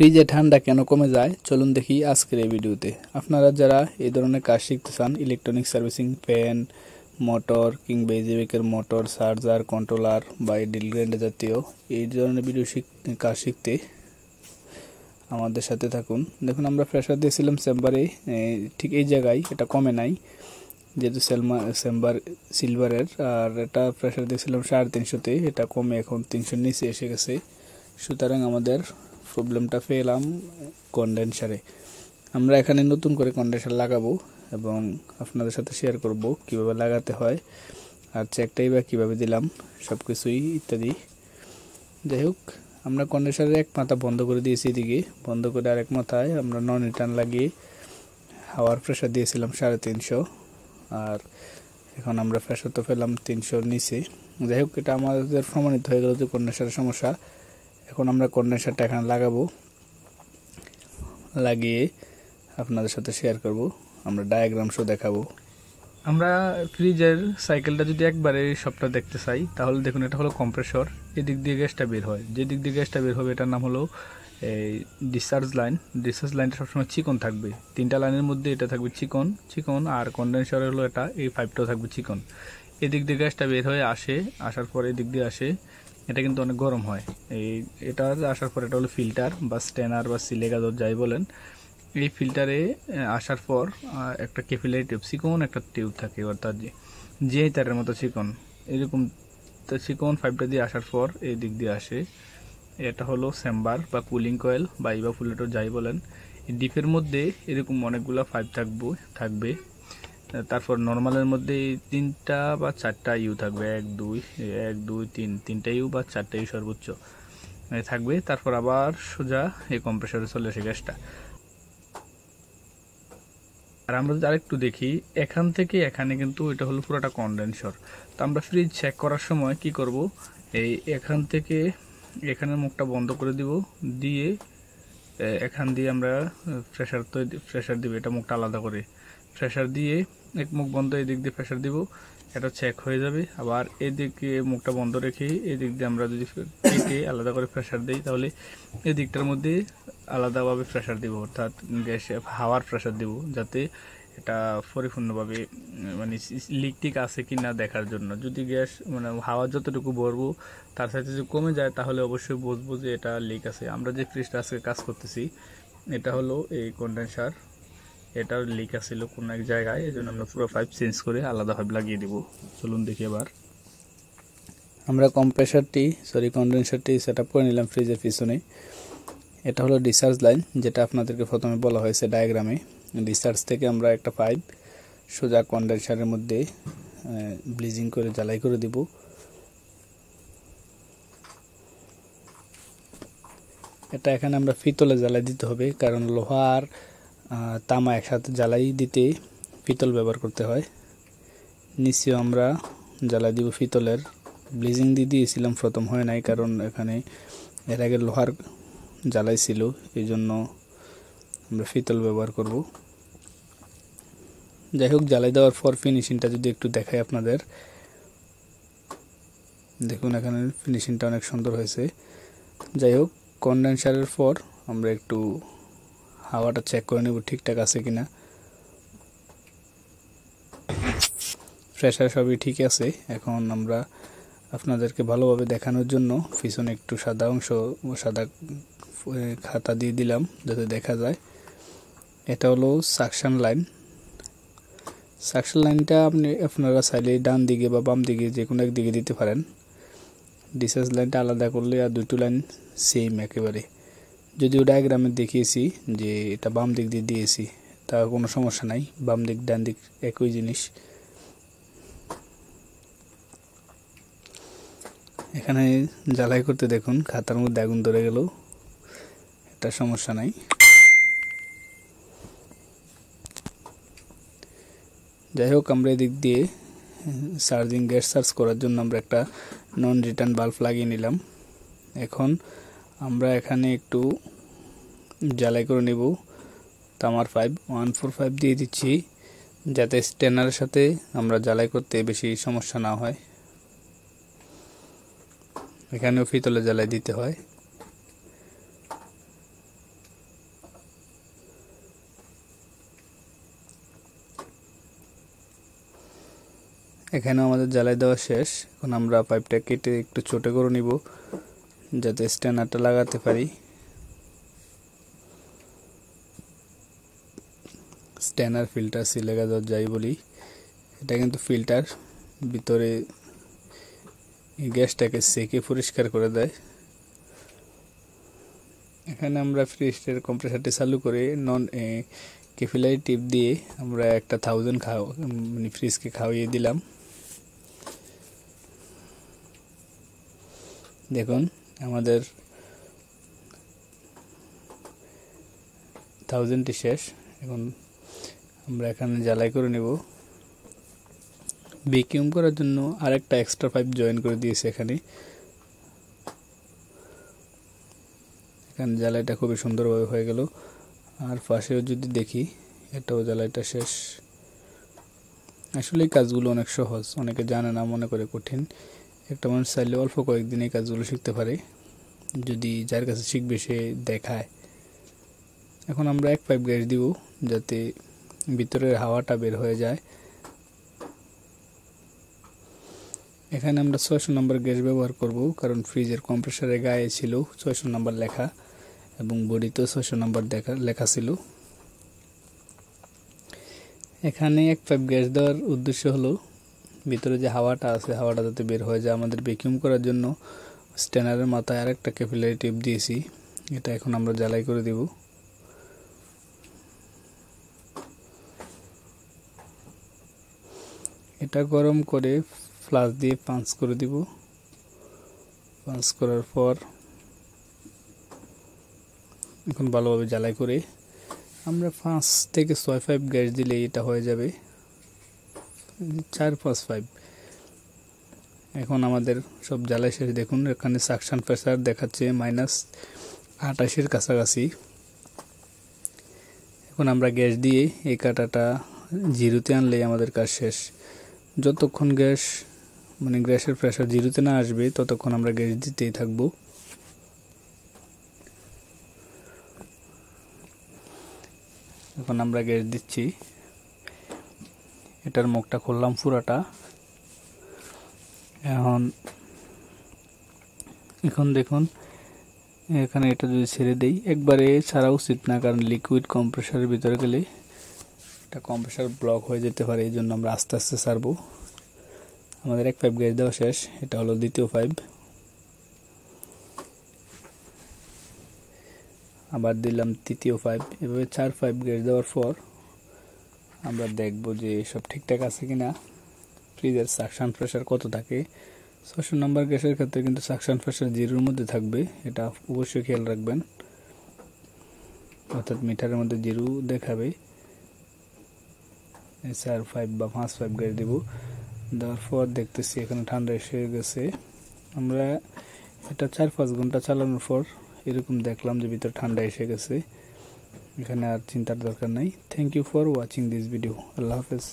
ফ্রিজে ঠান্ডা কেন কমে যায় চলুন দেখি আজকের এই ভিডিওতে। আপনারা যারা এই ধরনের কাজ শিখতে চান, ইলেকট্রনিক সার্ভিসিং, ফ্যান, মোটর কিংবা ইজিবিকের মোটর, চার্জার, কন্ট্রোলার বা ড্রিল গ্রাইন্ডার জাতীয় এই ধরনের কাজ শিখতে আমাদের সাথে থাকুন। দেখুন, আমরা প্রেসার দিয়েছিলাম চেম্বারে, ঠিক এই জায়গায় এটা কমে নাই, যেহেতু চেম্বার সিলভারের, আর এটা প্রেসার দিয়েছিলাম 350-তে, এটা কমে এখন 300-র নিচে এসে গেছে। সুতরাং আমাদের প্রবলেমটা পেলাম কন্ডেন্সারে। আমরা এখানে নতুন করে কন্ডেন্সার লাগাবো এবং আপনাদের সাথে শেয়ার করব কিভাবে লাগাতে হয়, আর চেকটাই বা কীভাবে দিলাম, সব কিছুই ইত্যাদি। যাই হোক, আমরা কন্ডেন্সারের এক মাথা বন্ধ করে দিয়েছি, এদিকে বন্ধ করে আরেক মাথায় আমরা নন রিটার্ন লাগিয়ে হাওয়ার প্রেশার দিয়েছিলাম 350, আর এখন আমরা প্রেশার তো পেলাম 300-র নিচে। যাই হোক, এটা আমাদের প্রমাণিত হয়ে গেল যে কন্ডেন্সারের সমস্যা। এখন আমরা কন্ডেন্সারটা এখানে লাগাবো, লাগিয়ে আপনাদের সাথে শেয়ার করব, আমরা ডায়াগ্রাম সহ দেখাবো। আমরা ফ্রিজের সাইকেলটা যদি একবারে সবটা দেখতে চাই, তাহলে দেখুন, এটা হলো কম্প্রেসর, এদিক দিয়ে গ্যাসটা বের হয়, যে দিক দিয়ে গ্যাসটা বের হবে এটার নাম হলো এই ডিসচার্জ লাইন। ডিসচার্জ লাইনটা সবসময় চিকন থাকবে, 3টা লাইনের মধ্যে এটা থাকবে চিকন, আর কন্ডেন্সার হলো এটা, এই পাইপটাও থাকবে চিকন। এদিক দিয়ে গ্যাসটা বের হয়ে আসার পরে এদিক দিয়ে আসে, এটা কিন্তু অনেক গরম হয়। এটা আসার পর এটা হলো ফিল্টার বা স্টেনার বা সিলেগাদর যাই বলেন। এই ফিল্টারে আসার পর একটা ক্যাপিলারি টিউব, চিকন একটা টিউব থাকে, অর্থাৎ যে তারের মতো চিকন, এরকম চিকন পাইপটা দিয়ে আসার পর এই দিক দিয়ে আসে, এটা হলো চেম্বার বা কুলিং কয়েল বা ইভাপোরেটর যাই বলেন। এই ডিপের মধ্যে এরকম অনেকগুলো পাইপ থাকবে। তারপর নর্মালের মধ্যে 3টা বা 4টা ইউ থাকবে, 1 2 3, 3টা ইউ বা 4টা ইউ সর্বোচ্চ থাকবে। তারপর আবার সোজা এই কম্প্রেসরে চলে আসে গ্যাসটা। আর আমরা যদি আরেকটু দেখি, এখান থেকে এখানে কিন্তু এটা হলো পুরোটা কন্ডেন্সার। তো আমরা ফ্রিজ চেক করার সময় কি করব, এখান থেকে এখানের মুখটা বন্ধ করে দিব, দিয়ে এখান দিয়ে আমরা প্রেশার দিব, এটা মুখটা আলাদা করে প্রেশার দিয়ে, এক মুখ বন্ধ, এদিক দিয়ে প্রেশার দিব, এটা চেক হয়ে যাবে। আবার এদিকে মুখটা বন্ধ রেখে এদিক দিয়ে আমরা যদি কেটে আলাদা করে প্রেশার দিই, তাহলে এদিকটার মধ্যে আলাদাভাবে প্রেশার দিব, অর্থাৎ গ্যাসে হাওয়ার প্রেশার দিব, যাতে এটা পরিপূর্ণভাবে মানে লিক টিক আছে কি না দেখার জন্য। যদি গ্যাস মানে হাওয়া যতটুকু ভরবো তার সাথে যদি কমে যায়, তাহলে অবশ্যই বুঝবো যে এটা লিক আছে। আমরা যে ফ্রিজটা আজকে কাজ করতেছি, এটা হলো এই কন্ডেন্সার, এটার লিক আছিল কোনো এক জায়গায়, এই জন্য আমরা পুরো পাইপ চেঞ্জ করে আলাদাভাবে লাগিয়ে দিব। চলুন দেখি এবার। আমরা কন্ডেন্সারটি সেট আপ করে নিলাম ফ্রিজের পিছনে। এটা হলো ডিসচার্জ লাইন, যেটা আপনাদেরকে প্রথমে বলা হয়েছে ডায়াগ্রামে। ডিসচার্জ থেকে আমরা একটা পাইপ সোজা কন্ডেন্সারের মধ্যে ব্লিচিং করে জ্বালাই করে দিব। এটা এখানে আমরা পিতলে জ্বালাই দিতে হবে, কারণ লোহা আর তামা একসাথে জ্বালাই দিতে পিতল ব্যবহার করতে হয়। নিচেও আমরা জ্বালাই দিব পিতলের। ব্লিচিং দিয়েছিলাম, প্রথম হয় নাই, কারণ এখানে এর আগে লোহার জ্বালাই ছিল, এই জন্য আমরা পিতল ব্যবহার করব। যাই হোক, জ্বালাই দেওয়ার পর ফিনিশিংটা যদি একটু দেখাই আপনাদের, দেখুন এখানে ফিনিশিংটা অনেক সুন্দর হয়েছে। যাই হোক, কন্ডেন্সারের পর আমরা একটু হাওয়াটা চেক করে নেব ঠিকঠাক আছে কিনা। প্রেশার সবই ঠিক আছে। এখন আমরা আপনাদেরকে ভালোভাবে দেখানোর জন্য পিছনে একটু সাদা খাতা দিয়ে দিলাম, যাতে দেখা যায়। এটা হলো সাকশন লাইন। সাকশন লাইনটা আপনারা চাইলে ডান দিকে বা বাম দিকে যে কোনো একদিকে দিতে পারেন। ডিসচার্জ লাইনটা আলাদা করলে আর দুটো লাইন সেম একেবারে। যদিও ডায়াগ্রামে দেখিয়েছি যে এটা বাম দিক দিয়ে দিয়েছি, তা কোনো সমস্যা নাই, বাম দিক ডান দিক একই জিনিস। এখানে জ্বালাই করতে দেখুন খাতার মধ্যে আগুন ধরে গেল, এটা সমস্যা নাই। যাই হোক, আমরা এদিক দিয়ে গ্যাস চার্জ করার জন্য আমরা একটা নন রিটার্ন বাল্ব লাগিয়ে নিলাম। এখন আমরা এখানে একটু জ্বালাই করে নেব। তামার পাইপ 145 দিয়ে দিচ্ছি, যাতে স্টেনারের সাথে আমরা জ্বালাই করতে বেশি সমস্যা না হয়। এখানেও পিতলে জ্বালাই দিতে হয়। এখানেও আমাদের জ্বালাই দেওয়া শেষ। এখন আমরা পাইপটা কেটে একটু ছোট করে নিব যাতে স্ট্যান্ডারটা লাগাতে পারি। স্ট্যান্ডার ফিল্টার সিলেগা যাই বলি, এটা কিন্তু ফিল্টার ভিতরে গ্যাসটাকে সেকে পরিষ্কার করে দেয়। এখানে আমরা ফ্রিজের কম্প্রেসারটি চালু করে নন ক্যাপিলারি টিপ দিয়ে আমরা একটা 1000 মানে ফ্রিজকে খাওয়িয়ে দিলাম। দেখুন আমাদের 1000টি শেষ। এখন আমরা এখানে জ্বালাই করে নেব। ভ্যাকুয়াম করার জন্য আরেকটা এক্সট্রা পাইপ জয়েন করে দিয়েছি এখানে। এখানে জ্বালাইটা খুবই সুন্দরভাবে হয়ে গেল। আর পাশেও যদি দেখি, এটাও জ্বালাইটা শেষ। আসলে এই কাজগুলো অনেক সহজ, অনেকে জানে না, মনে করে কঠিন। একটা মানুষ চাইলে অল্প কয়েকদিন এই কাজগুলো শিখতে পারে, যদি যার কাছে শিখবে সে দেখায়। এখন আমরা এক পাইপ গ্যাস দিব যাতে ভিতরের হাওয়াটা বের হয়ে যায়। এখানে আমরা 600 নম্বর গ্যাস ব্যবহার করব, কারণ ফ্রিজের কম্প্রেসারের গায়ে ছিল 600 নম্বর লেখা এবং বডিতেও 600 নম্বর লেখা ছিল। এখানে এক পাইপ গ্যাস দেওয়ার উদ্দেশ্য হলো ভিতরে যে হাওয়াটা আছে, হাওয়াটা যাতে বের হয়ে যায়। আমাদের ভ্যাকুয়াম করার জন্য স্ট্যান্ডারের মাথায় আরেকটা ক্যাপিলারি টিপ দিয়েছি, এটা এখন আমরা জ্বালাই করে দিব। এটা গরম করে ফ্লাশ দিয়ে পাঞ্চ করে দিব। পাঞ্চ করার পর এখন ভালোভাবে জ্বালাই করে আমরা 5 থেকে 6 পাইপ গ্যাস দিলে এটা হয়ে যাবে 4-5 পাইপ। এখন আমাদের সব জ্বালাই শেষ। দেখুন এখানে সাকশন প্রেসার দেখাচ্ছে -28-এর কাছাকাছি। এখন আমরা গ্যাস দিয়ে এই কাটাটা 0-তে আনলেই আমাদের কাজ শেষ। যতক্ষণ গ্যাসের প্রেসার 0-তে না আসবে ততক্ষণ আমরা গ্যাস দিতেই থাকবো। এখন আমরা গ্যাস দিচ্ছি। এটার মুখটা খুললাম পুরাটা। এখন দেখুন এখানে এটা যদি ছেড়ে দেই, একবারে ছাড়া উচিত না, কারণ লিকুইড কম্প্রেসারের ভিতরে গেলে এটা কম্প্রেসার ব্লক হয়ে যেতে পারে। এই জন্য আমরা আস্তে আস্তে ছাড়বো। আমাদের এক পাইপ গ্যাস দেওয়া শেষ, এটা হলো দ্বিতীয় পাইপ। আবার দিলাম তৃতীয় পাইপ। এভাবে 4 পাইপ গ্যাস দেওয়ার পর আমরা দেখব যে সব ঠিকঠাক আছে কিনা, ফ্রিজের সাকশন প্রেসার কত থাকে। 600 নম্বর গ্যাসের ক্ষেত্রে কিন্তু সাকশন প্রেসার 0-এর মধ্যে থাকবে, এটা অবশ্যই খেয়াল রাখবেন। অর্থাৎ মিটারের মধ্যে 0 দেখাবে। 4 পাইপ বা 5 পাইপ গ্যাস দেব। দেওয়ার পর দেখতেছি এখানে ঠান্ডা এসে গেছে। আমরা এটা 4-5 ঘন্টা চালানোর পর এরকম দেখলাম যে ভিতরে ঠান্ডা এসে গেছে। এখানে আর চিন্তার দরকার নাই। Thank you for watching this video. আল্লাহ হাফেজ।